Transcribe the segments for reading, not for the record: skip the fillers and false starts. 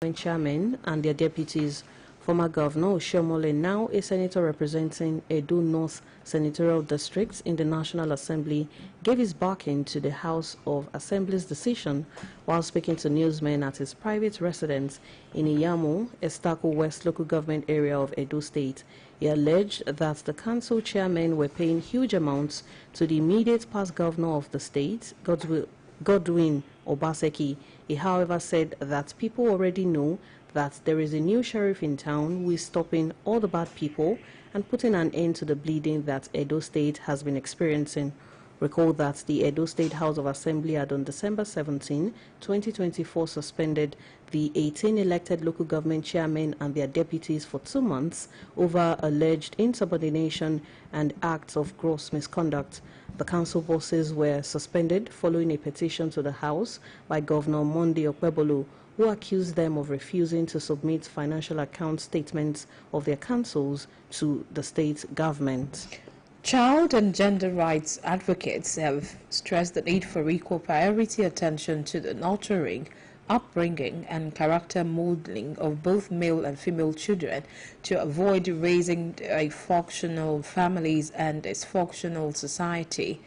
chairmen and their deputies. Former Governor Oluyole, now a senator representing Edo North Senatorial District in the National Assembly, gave his backing to the House of Assembly's decision while speaking to newsmen at his private residence in Iyamu, Estako West local government area of Edo State. He alleged that the council chairmen were paying huge amounts to the immediate past governor of the state, Godwin Obaseki. He, however, said that people already know that there is a new sheriff in town who is stopping all the bad people and putting an end to the bleeding that Edo State has been experiencing. Recall that the Edo State House of Assembly had on December 17, 2024 suspended the 18 elected local government chairmen and their deputies for 2 months over alleged insubordination and acts of gross misconduct. The council bosses were suspended following a petition to the House by Governor Monday Okpebolo, who accused them of refusing to submit financial account statements of their councils to the state government. Child and gender rights advocates have stressed the need for equal priority attention to the nurturing, upbringing and character modeling of both male and female children to avoid raising dysfunctional families and dysfunctional society.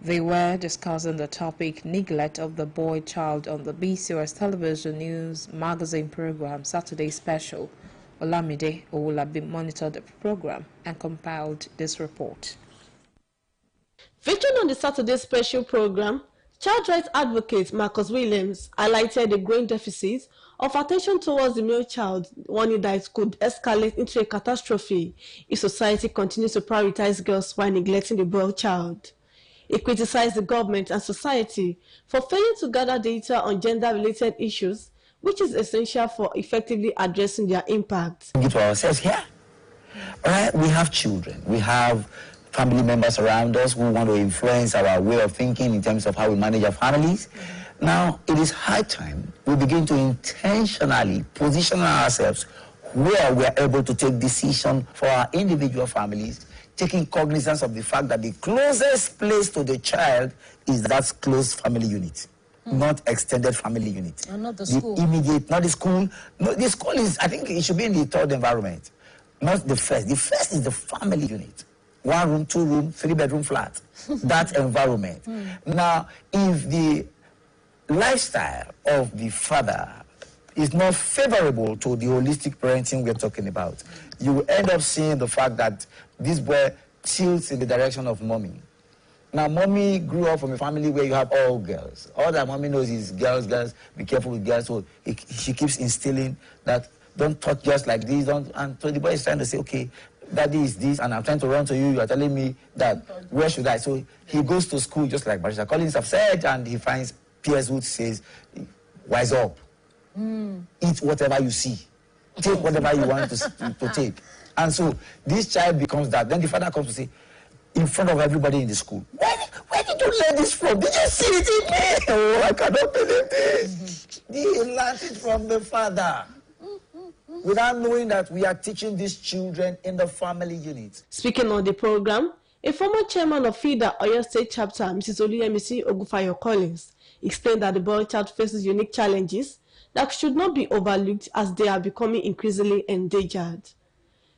They were discussing the topic neglect of the boy child on the BCOS television news magazine program Saturday Special. Olamide Owolabi monitored the program and compiled this report. Featuring on the Saturday Special program, child rights advocate Marcus Williams highlighted the growing deficit of attention towards the male child, warning that it could escalate into a catastrophe if society continues to prioritize girls while neglecting the boy child. He criticized the government and society for failing to gather data on gender-related issues, which is essential for effectively addressing their impact. Give to ourselves here. All right, we have children, we have family members around us who want to influence our way of thinking in terms of how we manage our families. Now, it is high time we begin to intentionally position ourselves where we are able to take decisions for our individual families, taking cognizance of the fact that the closest place to the child is that close family unit, not extended family unit. Not the school. The immediate, not the school. No, the school is, I think it should be in the third environment, not the first. The first is the family unit. 1 room, 2 room, 3-bedroom flat. That environment. Now, if the lifestyle of the father is not favorable to the holistic parenting we're talking about, you will end up seeing the fact that this boy tilts in the direction of mommy. Now, mommy grew up from a family where you have all girls. All that mommy knows is girls, girls, be careful with girls. So she keeps instilling that don't touch girls like this. And so the boy is trying to say, okay, daddy is this, and I'm trying to run to you. You are telling me that, where should I? So he goes to school just like Barrister Collins have said, and he finds Piers who says, wise up. Eat whatever you see. Take whatever you want to take. And so this child becomes that. Then the father comes to say, in front of everybody in the school, where did you learn this from? Did you see it in me? Oh, I cannot believe this. He learned it from the father. Without knowing that we are teaching these children in the family unit. Speaking on the program, a former chairman of FIDA Oyo State Chapter, Mrs. Oluyole Ogufayo Collins, explained that the boy child faces unique challenges that should not be overlooked as they are becoming increasingly endangered.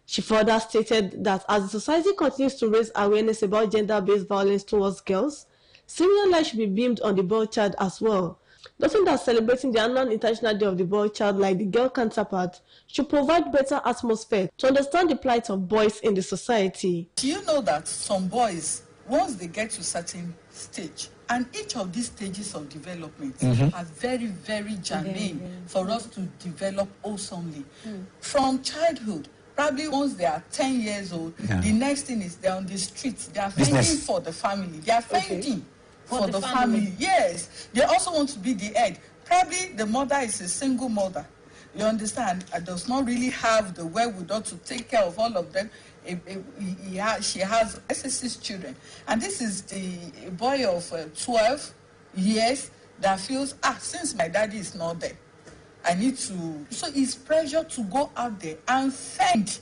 She further stated that as the society continues to raise awareness about gender-based violence towards girls, similar light should be beamed on the boy child as well. Nothing that celebrating the annual International Day of the Boy Child like the girl counterpart should provide better atmosphere to understand the plight of boys in the society. Do you know that some boys, once they get to a certain stage, and each of these stages of development are very, very germane for us to develop awesomely. From childhood, probably once they are 10 years old, the next thing is they're on the streets, they are fending for the family, they are fending for the family. Yes, they also want to be the head. Probably the mother is a single mother, you understand, and does not really have the wherewithal to take care of all of them. She has 6 children, and this is the boy of 12 years that feels, since my daddy is not there, I need to. So it's pressure to go out there and fend.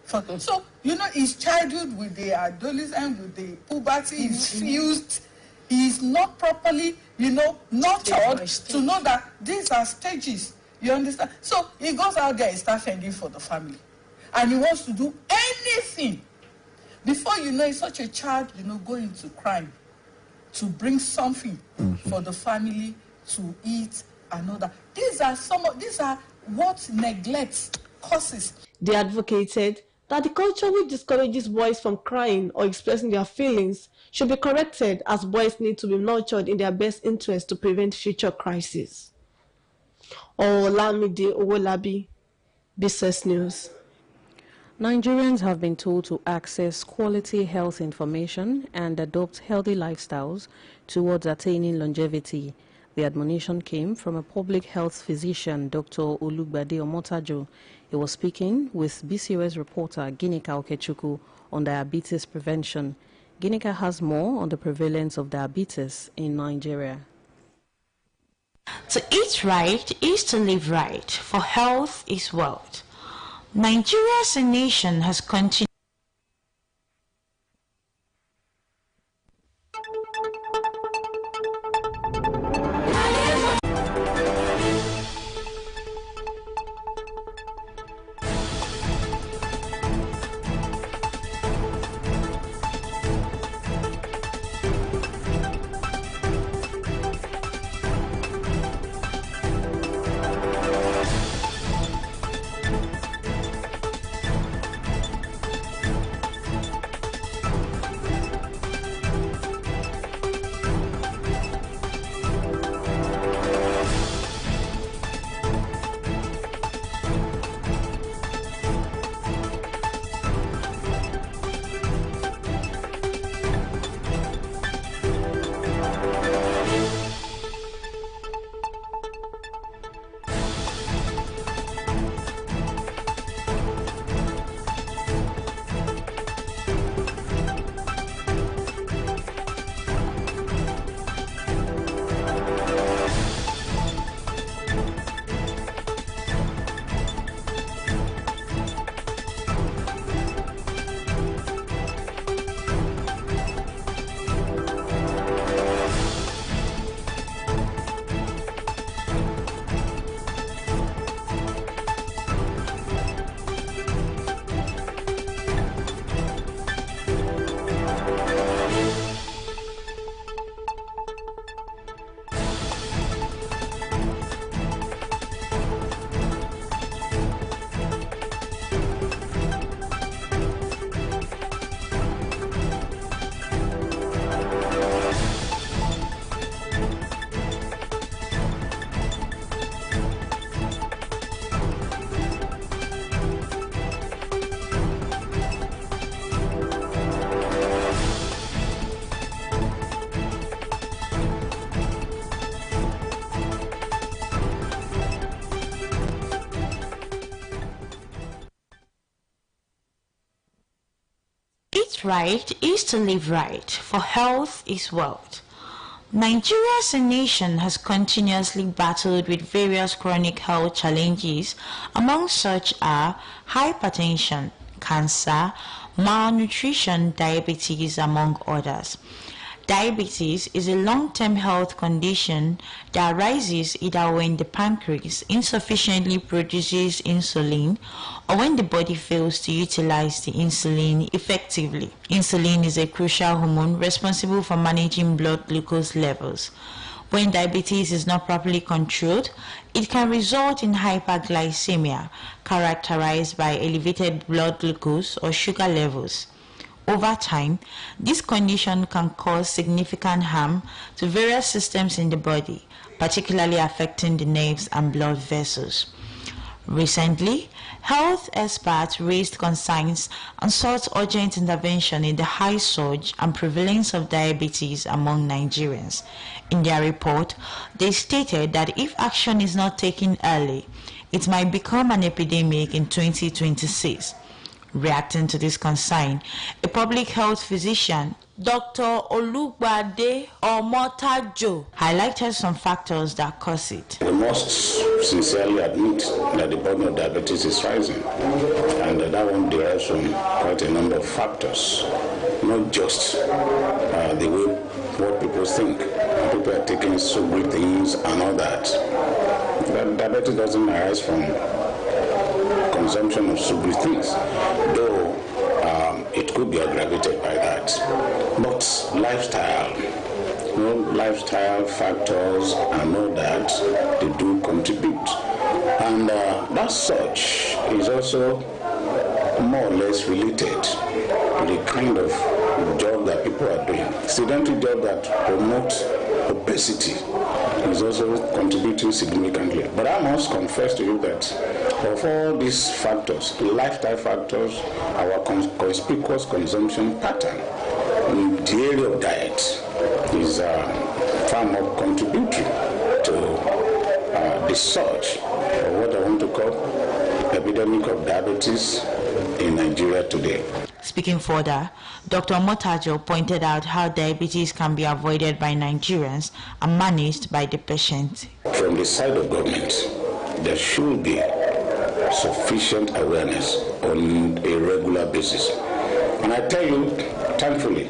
So, you know, his childhood with the adolescent, with the puberty is fused. He is not properly, you know, nurtured to know that these are stages. You understand? So he goes out there and starts fending for the family. And he wants to do anything. Before you know it, such a child, go into crime to bring something for the family to eat and all that. These are what neglect causes. They advocated that the culture which discourages boys from crying or expressing their feelings should be corrected, as boys need to be nurtured in their best interest to prevent future crises. Olamide Owolabi, Business News. Nigerians have been told to access quality health information and adopt healthy lifestyles towards attaining longevity. The admonition came from a public health physician, Dr. Olugbade Omotajo. He was speaking with BCOS reporter Ginika Okechukwu on diabetes prevention. Ginika has more on the prevalence of diabetes in Nigeria. To eat right is to live right, for health is wealth. Nigeria as a nation has continued. Right is to live right, for health is wealth. Nigeria as a nation has continuously battled with various chronic health challenges. Among such are hypertension, cancer, malnutrition, diabetes, among others. Diabetes is a long-term health condition that arises either when the pancreas insufficiently produces insulin or when the body fails to utilize the insulin effectively. Insulin is a crucial hormone responsible for managing blood glucose levels. When diabetes is not properly controlled, it can result in hyperglycemia, characterized by elevated blood glucose or sugar levels. Over time, this condition can cause significant harm to various systems in the body, particularly affecting the nerves and blood vessels. Recently, health experts raised concerns and sought urgent intervention in the high surge and prevalence of diabetes among Nigerians. In their report, they stated that if action is not taken early, it might become an epidemic in 2026. Reacting to this concern, a public health physician, Dr. Olugbade Omotajo, highlighted some factors that cause it. We must sincerely admit that the burden of diabetes is rising, and that one derives from quite a number of factors, not just the way what people think. People are taking sugary things and all that. that diabetes doesn't arise from consumption of sugary things, though it could be aggravated by that. But lifestyle, lifestyle factors, I know that they do contribute. And that such is also more or less related to the kind of job that people are doing. Sedentary job that promotes obesity is also contributing significantly. But I must confess to you that of all these factors, lifestyle factors, our conspicuous consumption pattern in the area of diet is far more contributory to the surge of what I want to call epidemic of diabetes in Nigeria today. Speaking further, Dr. Motajo pointed out how diabetes can be avoided by Nigerians and managed by the patient. From the side of government, there should be sufficient awareness on a regular basis. And I tell you, thankfully,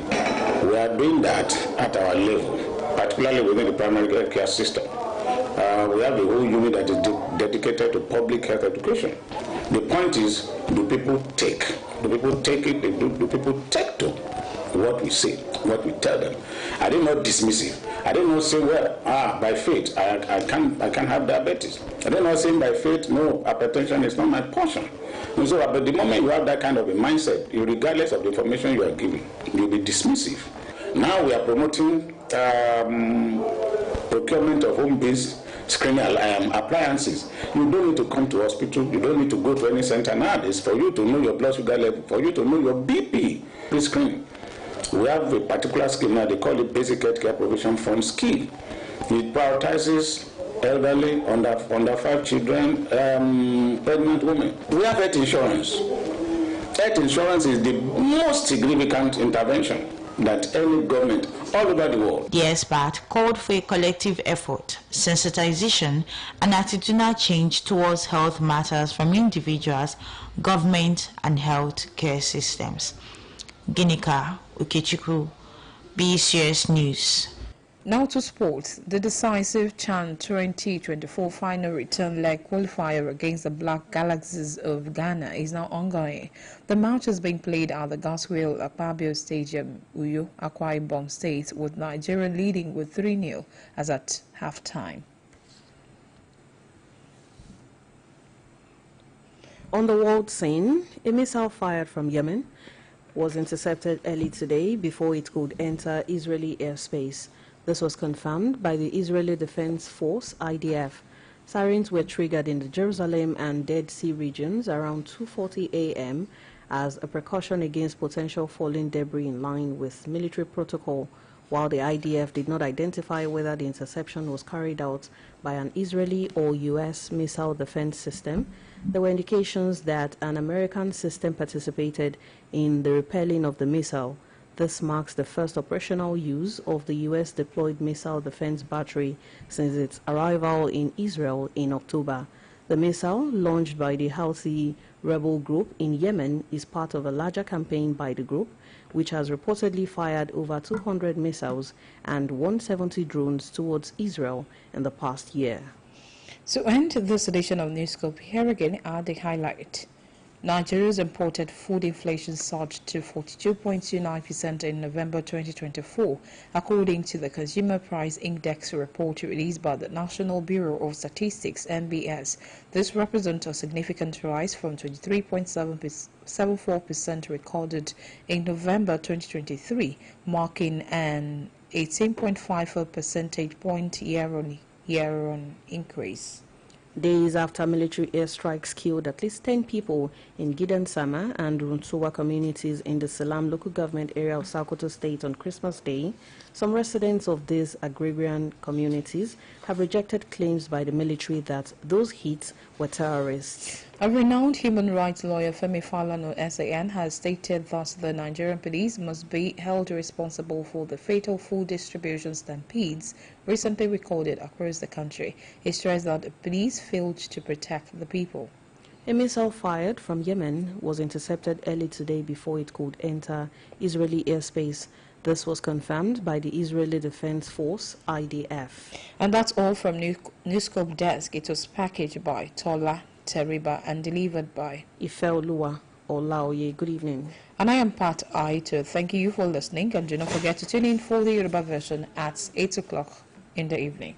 we are doing that at our level, particularly within the primary care system. We have a whole unit that is dedicated to public health education. The point is, do people take? Do people take it? Do people take to what we say, what we tell them? I did not dismiss it. I did not say, well, by faith, I can't have diabetes. I did not say by faith, no, hypertension is not my portion. And so, but the moment you have that kind of a mindset, regardless of the information you are giving, you'll be dismissive. Now we are promoting procurement of home-based screening appliances. You don't need to come to hospital. You don't need to go to any center nowadays for you to know your blood sugar level, for you to know your BP. Please screen. We have a particular scheme now. They call it Basic Healthcare Provision Fund scheme. It prioritizes elderly, under 5 children, pregnant women. We have health insurance. Health insurance is the most significant intervention that any government all over the world. The expert called for a collective effort, sensitization, and attitudinal change towards health matters from individuals, government, and health care systems. Ginika Ukechukwu, BCS News. Now to sports. The decisive CHAN 2024 final return leg qualifier against the Black Galaxies of Ghana is now ongoing. The match is being played at the Gaswell Akpabio Stadium, Uyo, Akwa Ibom State, with Nigeria leading with 3-0 as at half-time. On the world scene, a missile fired from Yemen was intercepted early today before it could enter Israeli airspace. This was confirmed by the Israeli Defense Force, IDF. Sirens were triggered in the Jerusalem and Dead Sea regions around 2:40 a.m. as a precaution against potential falling debris in line with military protocol. While the IDF did not identify whether the interception was carried out by an Israeli or U.S. missile defense system, there were indications that an American system participated in the repelling of the missile. This marks the first operational use of the U.S. deployed missile defense battery since its arrival in Israel in October. The missile, launched by the Houthi rebel group in Yemen, is part of a larger campaign by the group, which has reportedly fired over 200 missiles and 170 drones towards Israel in the past year. To end this edition of Newscope, here again are the highlights. Nigeria's imported food inflation surged to 42.29% in November 2024, according to the Consumer Price Index report released by the National Bureau of Statistics (NBS). This represents a significant rise from 23.74% recorded in November 2023, marking an 18.54 percentage point year-on-year increase. Days after military airstrikes killed at least 10 people in Gidansama and Runtuwa communities in the Salam local government area of Sokoto State on Christmas Day, some residents of these agrarian communities have rejected claims by the military that those hits were terrorists. A renowned human rights lawyer, Femi Falana SAN, has stated that the Nigerian police must be held responsible for the fatal food distribution stampedes recently recorded across the country. He stressed that the police failed to protect the people. A missile fired from Yemen was intercepted early today before it could enter Israeli airspace. This was confirmed by the Israeli Defense Force, IDF. And that's all from Newscope Desk. It was packaged by Tola Teriba and delivered by Ifeoluwa Oluyole. Good evening. And I am Pat Aito. Thank you for listening, and do not forget to tune in for the Yoruba version at 8 o'clock in the evening.